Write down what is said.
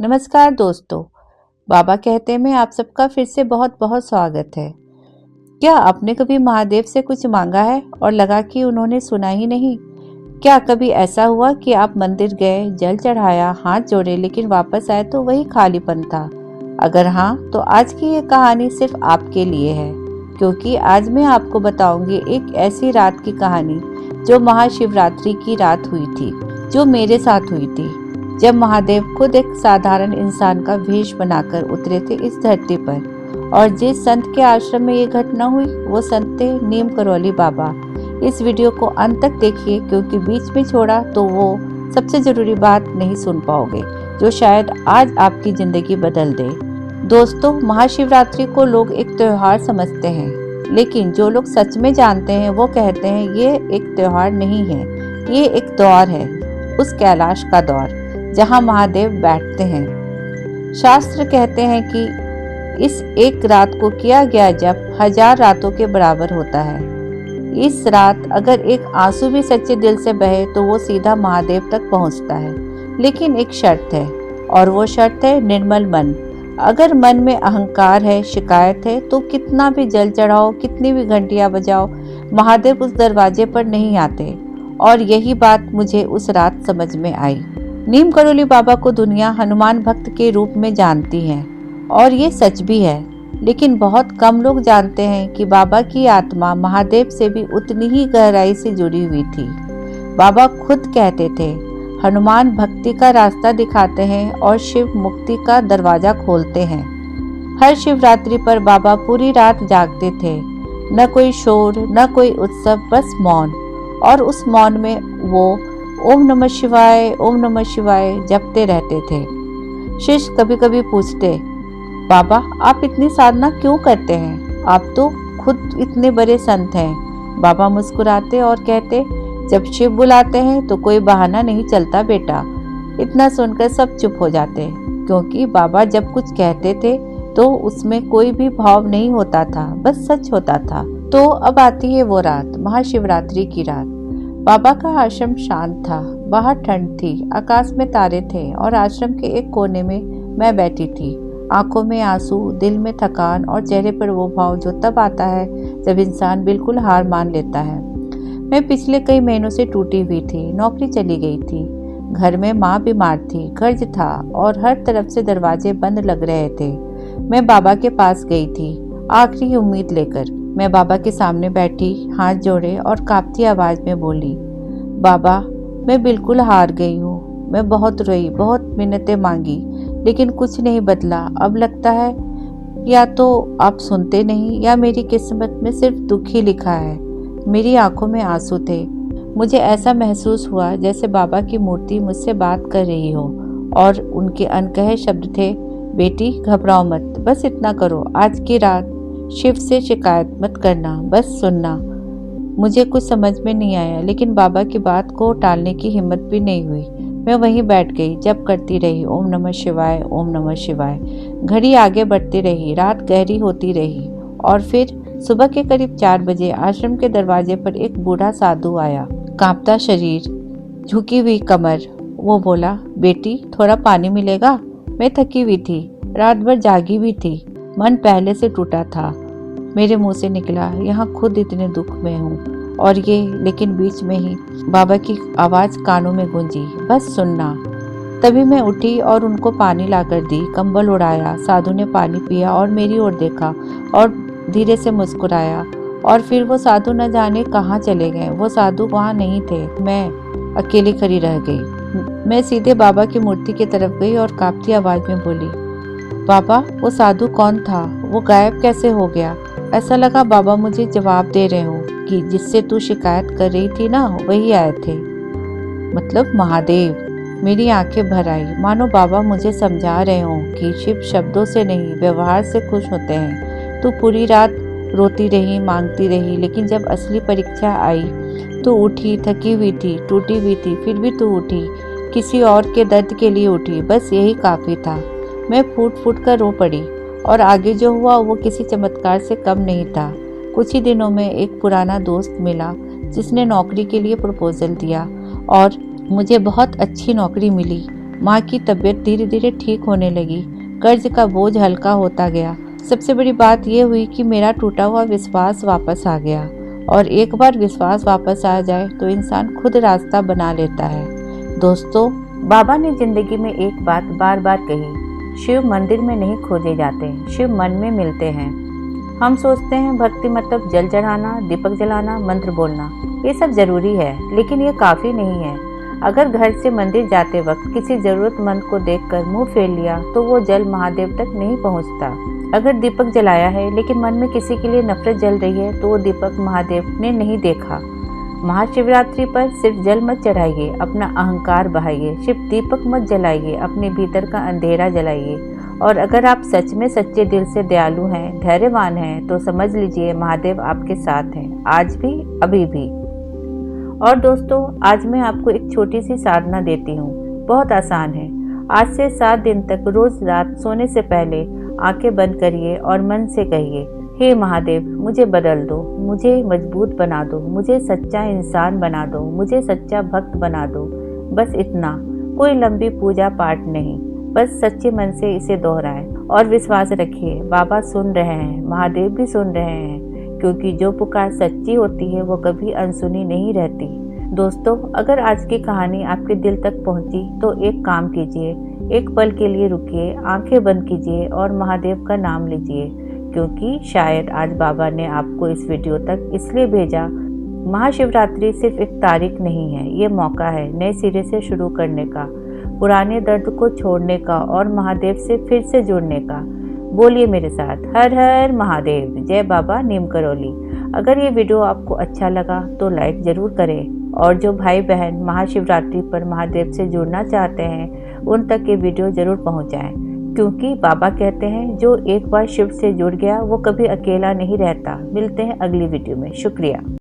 नमस्कार दोस्तों। बाबा कहते में आप सबका फिर से बहुत बहुत स्वागत है। क्या आपने कभी महादेव से कुछ मांगा है और लगा कि उन्होंने सुना ही नहीं? क्या कभी ऐसा हुआ कि आप मंदिर गए, जल चढ़ाया, हाथ जोड़े, लेकिन वापस आए तो वही खालीपन था? अगर हाँ, तो आज की ये कहानी सिर्फ आपके लिए है, क्योंकि आज मैं आपको बताऊंगी एक ऐसी रात की कहानी जो महाशिवरात्रि की रात हुई थी, जो मेरे साथ हुई थी, जब महादेव खुद एक साधारण इंसान का वेश बनाकर उतरे थे इस धरती पर। और जिस संत के आश्रम में ये घटना हुई वो संत थे नीम करौली बाबा। इस वीडियो को अंत तक देखिए, क्योंकि बीच में छोड़ा तो वो सबसे जरूरी बात नहीं सुन पाओगे, जो शायद आज आपकी जिंदगी बदल दे। दोस्तों, महाशिवरात्रि को लोग एक त्योहार समझते हैं, लेकिन जो लोग सच में जानते हैं वो कहते हैं ये एक त्योहार नहीं है, ये एक दौर है, उस कैलाश का दौर जहां महादेव बैठते हैं। शास्त्र कहते हैं कि इस एक रात को किया गया जप 1000 रातों के बराबर होता है। इस रात अगर एक आंसू भी सच्चे दिल से बहे तो वो सीधा महादेव तक पहुंचता है, लेकिन एक शर्त है, और वो शर्त है निर्मल मन। अगर मन में अहंकार है, शिकायत है, तो कितना भी जल चढ़ाओ, कितनी भी घंटियां बजाओ, महादेव उस दरवाजे पर नहीं आते। और यही बात मुझे उस रात समझ में आई। नीम करौली बाबा को दुनिया हनुमान भक्त के रूप में जानती है, और ये सच भी है, लेकिन बहुत कम लोग जानते हैं कि बाबा की आत्मा महादेव से भी उतनी ही गहराई से जुड़ी हुई थी। बाबा खुद कहते थे, हनुमान भक्ति का रास्ता दिखाते हैं और शिव मुक्ति का दरवाजा खोलते हैं। हर शिवरात्रि पर बाबा पूरी रात जागते थे, न कोई शोर, न कोई उत्सव, बस मौन। और उस मौन में वो ओम नमः शिवाय, ओम नमः शिवाय जपते रहते थे। शिष्य कभी कभी पूछते, बाबा आप इतनी साधना क्यों करते हैं? आप तो खुद इतने बड़े संत हैं। बाबा मुस्कुराते और कहते, जब शिव बुलाते हैं तो कोई बहाना नहीं चलता बेटा। इतना सुनकर सब चुप हो जाते, क्योंकि बाबा जब कुछ कहते थे तो उसमें कोई भी भाव नहीं होता था, बस सच होता था। तो अब आती है वो रात, महाशिवरात्रि की रात। बाबा का आश्रम शांत था, बाहर ठंड थी, आकाश में तारे थे, और आश्रम के एक कोने में मैं बैठी थी, आंखों में आंसू, दिल में थकान, और चेहरे पर वो भाव जो तब आता है जब इंसान बिल्कुल हार मान लेता है। मैं पिछले कई महीनों से टूटी हुई थी, नौकरी चली गई थी, घर में माँ बीमार थी, कर्ज था, और हर तरफ से दरवाजे बंद लग रहे थे। मैं बाबा के पास गई थी, आखिरी उम्मीद लेकर। मैं बाबा के सामने बैठी, हाथ जोड़े और कांपती आवाज में बोली, बाबा मैं बिल्कुल हार गई हूँ। मैं बहुत रोई, बहुत मिन्नतें मांगी, लेकिन कुछ नहीं बदला। अब लगता है या तो आप सुनते नहीं, या मेरी किस्मत में सिर्फ दुख ही लिखा है। मेरी आंखों में आंसू थे। मुझे ऐसा महसूस हुआ जैसे बाबा की मूर्ति मुझसे बात कर रही हो, और उनके अनकहे शब्द थे, बेटी घबराओ मत, बस इतना करो, आज की रात शिव से शिकायत मत करना, बस सुनना। मुझे कुछ समझ में नहीं आया, लेकिन बाबा की बात को टालने की हिम्मत भी नहीं हुई। मैं वहीं बैठ गई, जप करती रही, ओम नमः शिवाय, ओम नमः शिवाय। घड़ी आगे बढ़ती रही, रात गहरी होती रही, और फिर सुबह के करीब 4 बजे आश्रम के दरवाजे पर एक बूढ़ा साधु आया, कांपता शरीर, झुकी हुई कमर। वो बोला, बेटी थोड़ा पानी मिलेगा? मैं थकी हुई थी, रात भर जागी हुई थी, मन पहले से टूटा था। मेरे मुंह से निकला, यहाँ खुद इतने दुख में हूँ, और ये, लेकिन बीच में ही बाबा की आवाज कानों में गूंजी, बस सुनना। तभी मैं उठी और उनको पानी लाकर दी, कंबल उड़ाया। साधु ने पानी पिया और मेरी ओर देखा और धीरे से मुस्कुराया, और फिर वो साधु न जाने कहाँ चले गए। वो साधु वहाँ नहीं थे, मैं अकेली खड़ी रह गई। मैं सीधे बाबा की मूर्ति की तरफ गई और कांपती आवाज में बोली, बाबा वो साधु कौन था? वो गायब कैसे हो गया? ऐसा लगा बाबा मुझे जवाब दे रहे हो कि जिससे तू शिकायत कर रही थी ना, वही आए थे, मतलब महादेव। मेरी आंखें भर आई, मानो बाबा मुझे समझा रहे हो कि शिव शब्दों से नहीं, व्यवहार से खुश होते हैं। तू पूरी रात रोती रही, मांगती रही, लेकिन जब असली परीक्षा आई तो उठी, थकी हुई थी, टूटी हुई थी, फिर भी तू उठी, किसी और के दर्द के लिए उठी, बस यही काफी था। मैं फूट फूट कर रो पड़ी, और आगे जो हुआ वो किसी चमत्कार से कम नहीं था। कुछ ही दिनों में एक पुराना दोस्त मिला जिसने नौकरी के लिए प्रपोजल दिया, और मुझे बहुत अच्छी नौकरी मिली। माँ की तबीयत धीरे धीरे ठीक होने लगी। कर्ज का बोझ हल्का होता गया। सबसे बड़ी बात यह हुई कि मेरा टूटा हुआ विश्वास वापस आ गया। और एक बार विश्वास वापस आ जाए तो इंसान खुद रास्ता बना लेता है। दोस्तों, बाबा ने जिंदगी में एक बात बार बार कही, शिव मंदिर में नहीं खोजे जाते, शिव मन में मिलते हैं। हम सोचते हैं भक्ति मतलब जल चढ़ाना, दीपक जलाना, मंत्र बोलना, ये सब जरूरी है, लेकिन ये काफी नहीं है। अगर घर से मंदिर जाते वक्त किसी जरूरतमंद को देखकर मुंह फेर लिया तो वो जल महादेव तक नहीं पहुंचता। अगर दीपक जलाया है लेकिन मन में किसी के लिए नफरत जल रही है तो वो दीपक महादेव ने नहीं देखा। महाशिवरात्रि पर सिर्फ जल मत चढ़ाइए, अपना अहंकार बहाइए। सिर्फ दीपक मत जलाइए, अपने भीतर का अंधेरा जलाइए। और अगर आप सच में सच्चे दिल से दयालु हैं, धैर्यवान हैं, तो समझ लीजिए महादेव आपके साथ हैं, आज भी, अभी भी। और दोस्तों, आज मैं आपको एक छोटी सी साधना देती हूँ, बहुत आसान है। आज से 7 दिन तक रोज रात सोने से पहले आंखें बंद करिए और मन से कहिए, हे महादेव, मुझे बदल दो, मुझे मजबूत बना दो, मुझे सच्चा इंसान बना दो, मुझे सच्चा भक्त बना दो। बस इतना, कोई लंबी पूजा पाठ नहीं, बस सच्चे मन से इसे दोहराएं और विश्वास रखिए, बाबा सुन रहे हैं, महादेव भी सुन रहे हैं, क्योंकि जो पुकार सच्ची होती है वो कभी अनसुनी नहीं रहती। दोस्तों, अगर आज की कहानी आपके दिल तक पहुंची तो एक काम कीजिए, एक पल के लिए रुकिए, आंखें बंद कीजिए और महादेव का नाम लीजिए, क्योंकि शायद आज बाबा ने आपको इस वीडियो तक इसलिए भेजा। महाशिवरात्रि सिर्फ एक तारीख नहीं है, ये मौका है नए सिरे से शुरू करने का, पुराने दर्द को छोड़ने का और महादेव से फिर से जुड़ने का। बोलिए मेरे साथ, हर हर महादेव, जय बाबा नीम करौली। अगर ये वीडियो आपको अच्छा लगा तो लाइक जरूर करें, और जो भाई बहन महाशिवरात्रि पर महादेव से जुड़ना चाहते हैं उन तक ये वीडियो जरूर पहुंचाएं, क्योंकि बाबा कहते हैं जो एक बार शिव से जुड़ गया वो कभी अकेला नहीं रहता। मिलते हैं अगली वीडियो में। शुक्रिया।